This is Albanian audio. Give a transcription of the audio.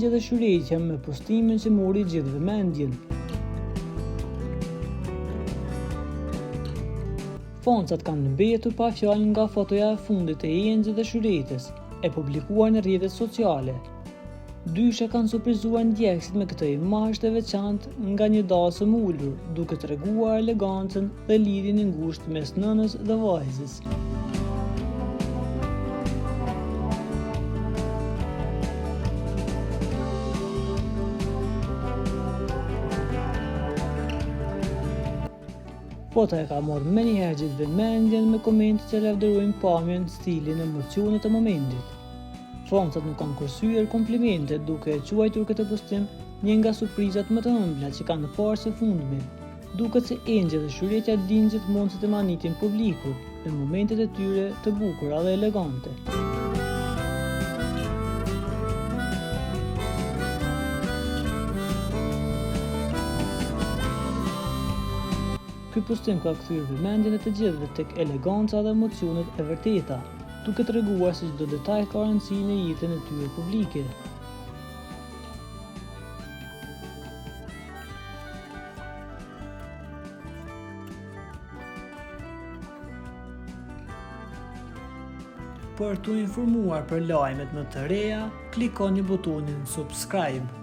engjë dhe shyreqja me postimin që mori gjithë vëmendjen. Foncat kanë mbetur pa fjalë nga fotoja e fundit e engjës dhe shyreqes, e publikuar në rrjetet sociale. Dysha kanë surprizuar ndjekësit me këtë imazh të veçantë nga një dasëm ulur, duke treguar elegancën dhe lidhjen e ngushtë mes nënës dhe vajzës. Fotoja ka marrë menjëherë gjithë vëmendjen me komente që lavdërojnë pamjen, stilin, emocionet e momentit. Foncat nuk kanë kursyer komplimente duke e quajtur këtë postim një nga surprizat më të ëmbla që kanë parë së fundmi. Duket se engjëja dhe shyreqja dinë gjithmonë se të manitin publikut në momentet e tyre të bukura dhe elegante. Ky postim ka kthyer vëmendjen e të gjithëve tek eleganca dhe emocionet e vërteta, duke treguar se çdo detaj ka rëndësi në jetën e tyre publike. Për t'u informuar për lajmet më të reja, klikoni butonin subscribe.